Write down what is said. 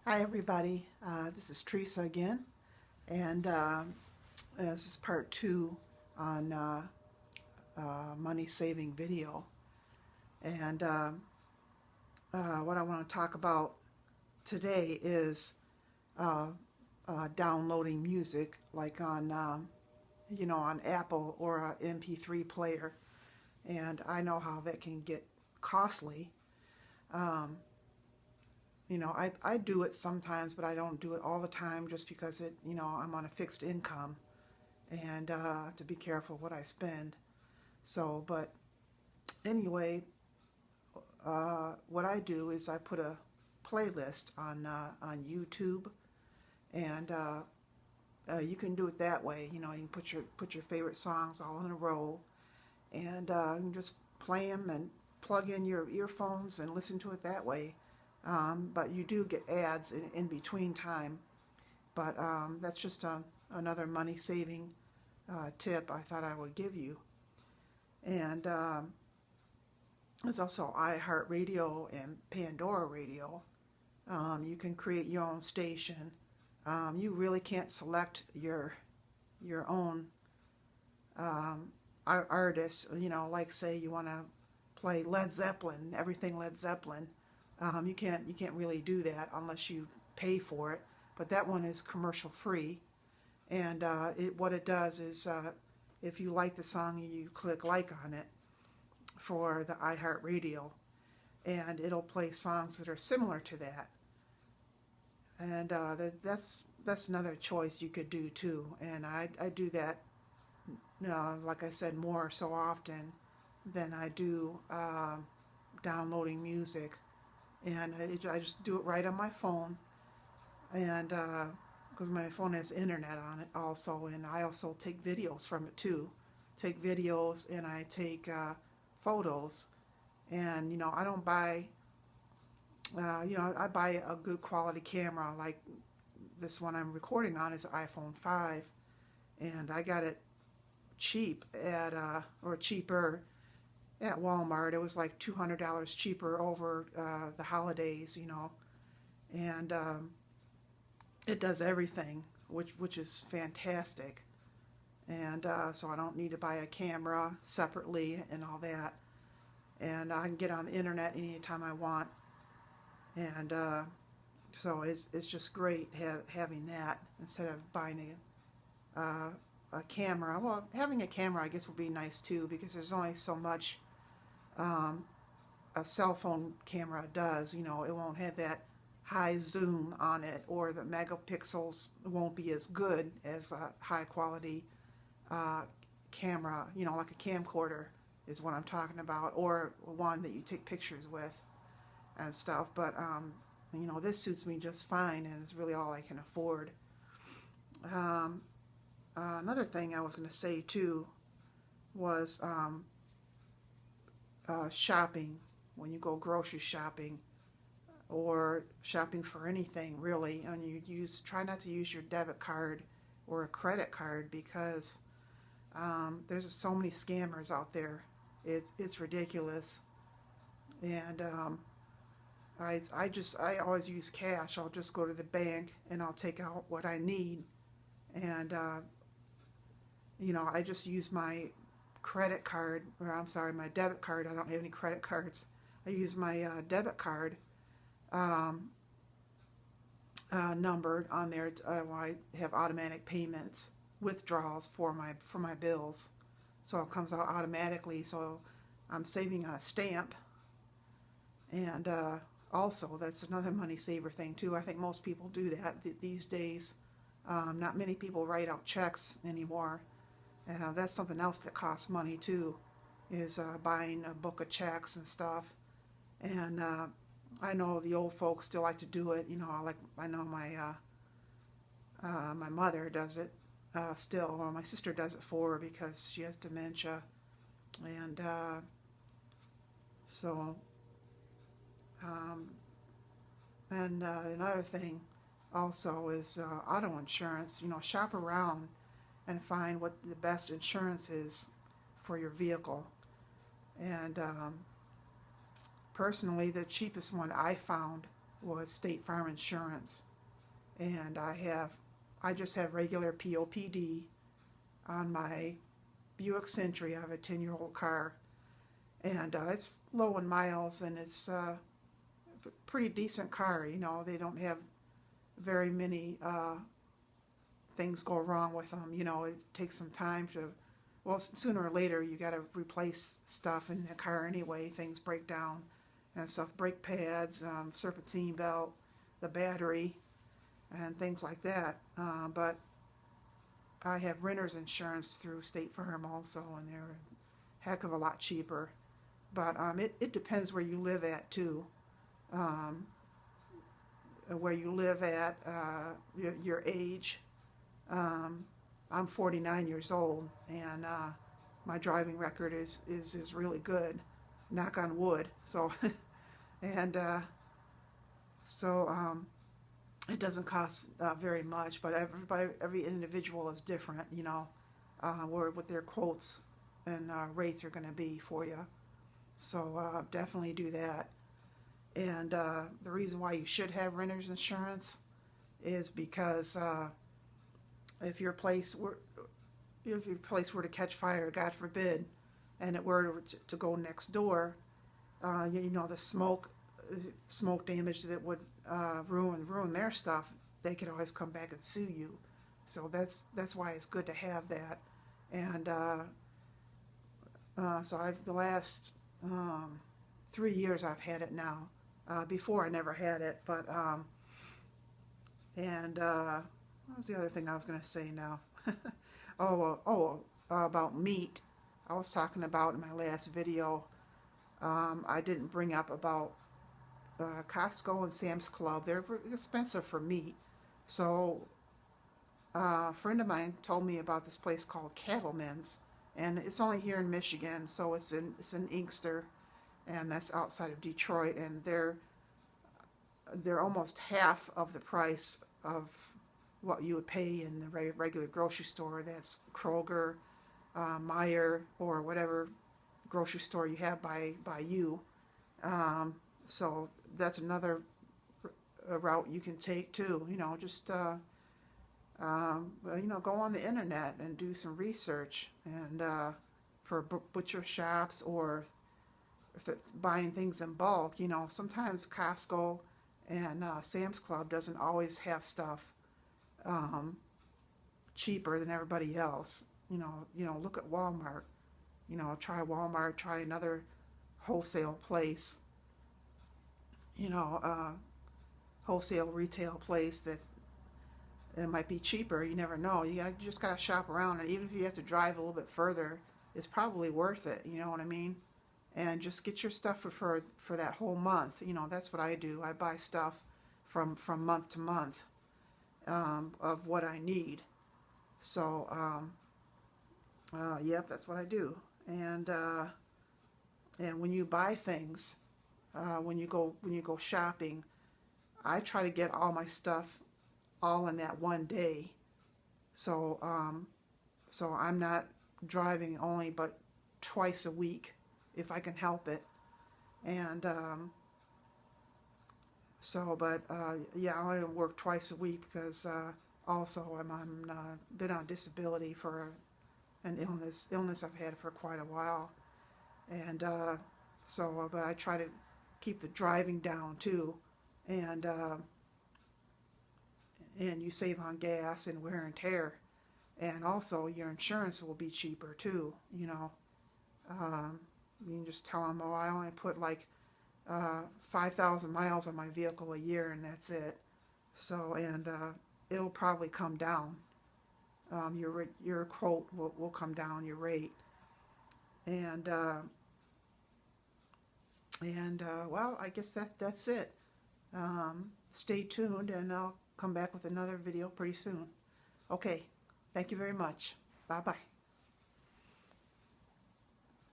Hi everybody, this is Teresa again, and this is part two on money saving video. And what I want to talk about today is uh, downloading music, like on on Apple or a MP3 player. And I know how that can get costly. Um, I do it sometimes, but I don't do it all the time just because I'm on a fixed income and to be careful what I spend. So, but anyway, what I do is I put a playlist on YouTube, and you can do it that way. You can put your favorite songs all in a row, and you can just play them and plug in your earphones and listen to it that way. But you do get ads in between time. But that's just another money saving tip I thought I would give you. And there's also iHeartRadio and Pandora Radio. You can create your own station. You really can't select your own artists. Like say you want to play Led Zeppelin, everything Led Zeppelin. You can't really do that unless you pay for it. But that one is commercial free. And what it does is if you like the song, you click like on it for the iHeartRadio, and it'll play songs that are similar to that. And that's another choice you could do too. And I do that, like I said, more so often than I do downloading music. And I just do it right on my phone, and because my phone has internet on it also, and I also take videos from it too. Take videos, and I take photos, and I don't buy I buy a good quality camera. Like this one I'm recording on is an iPhone 5, and I got it cheap at or cheaper at Walmart. It was like $200 cheaper over the holidays. And it does everything, which is fantastic. And so I don't need to buy a camera separately and all that. And I can get on the internet anytime I want. And so it's just great having that instead of buying a camera. Well, having a camera, I guess, would be nice too, because there's only so much um, a cell phone camera does. It won't have that high zoom on it, or the megapixels won't be as good as a high quality uh, camera, like a camcorder is what I'm talking about, or one that you take pictures with and stuff. But this suits me just fine, and it's really all I can afford. Um, Another thing I was going to say too was shopping. When you go grocery shopping or shopping for anything really, and try not to use your debit card or a credit card, because there's so many scammers out there. It's ridiculous. And I always use cash. I'll just go to the bank and I'll take out what I need, and I just use my credit card, or I'm sorry, my debit card. I don't have any credit cards. I use my debit card um, numbered on there. I have automatic payments, withdrawals for my bills, so it comes out automatically. So I'm saving on a stamp, and also that's another money saver thing too. I think most people do that these days. Not many people write out checks anymore. That's something else that costs money too, is buying a book of checks and stuff. And I know the old folks still like to do it. I know my mother does it still. Well, my sister does it for her because she has dementia, and so um, and another thing also is auto insurance. Shop around and find what the best insurance is for your vehicle. And personally, the cheapest one I found was State Farm Insurance. And I just have regular POPD on my Buick Century. I have a 10-year-old car, and it's low in miles, and it's a pretty decent car. You know, they don't have very many things go wrong with them. You know, it takes some time to, well, sooner or later you got to replace stuff in the car anyway. Things break down and stuff, brake pads, serpentine belt, the battery, and things like that. But I have renter's insurance through State Farm also, and they're a heck of a lot cheaper. But it depends where you live at too. Where you live at, your age. I'm 49 years old, and my driving record is really good, knock on wood. So, and it doesn't cost very much, but every individual is different, you know, what their quotes and rates are going to be for you. So definitely do that. And the reason why you should have renter's insurance is because if your place were to catch fire, God forbid, and it were to go next door, you know, the smoke damage that would ruin their stuff, they could always come back and sue you. So that's why it's good to have that. And so the last 3 years I've had it now. Before I never had it, but what was the other thing I was going to say now? About meat. I was talking about in my last video. I didn't bring up about Costco and Sam's Club. They're expensive for meat. So a friend of mine told me about this place called Cattlemen's, and it's only here in Michigan. So it's in Inkster, and that's outside of Detroit, and they're almost half of the price of what you would pay in the regular grocery store. That's Kroger, Meijer, or whatever grocery store you have by you. So that's another route you can take too. You know, just you know, go on the internet and do some research, and for butcher shops, or if it's buying things in bulk. You know, sometimes Costco and Sam's Club doesn't always have stuff cheaper than everybody else. You know, look at Walmart. You know, try Walmart, try another wholesale place. You know, wholesale retail place that it might be cheaper. You never know. You just gotta shop around, and even if you have to drive a little bit further, it's probably worth it. You know what I mean? And just get your stuff for that whole month. You know, that's what I do. I buy stuff from month to month of what I need. So, yep, that's what I do. And when you buy things, when you go shopping, I try to get all my stuff all in that one day. So so I'm not driving only but twice a week if I can help it. And yeah, I only work twice a week because also I'm been on disability for an illness I've had for quite a while. And but I try to keep the driving down too, and you save on gas and wear and tear, and also your insurance will be cheaper too. You know, you can just tell them, oh, I only put like 5,000 miles on my vehicle a year, and that's it. So, and it'll probably come down. Your quote will come down, your rate. And well, I guess that's it. Stay tuned, and I'll come back with another video pretty soon. Okay, thank you very much. Bye-bye.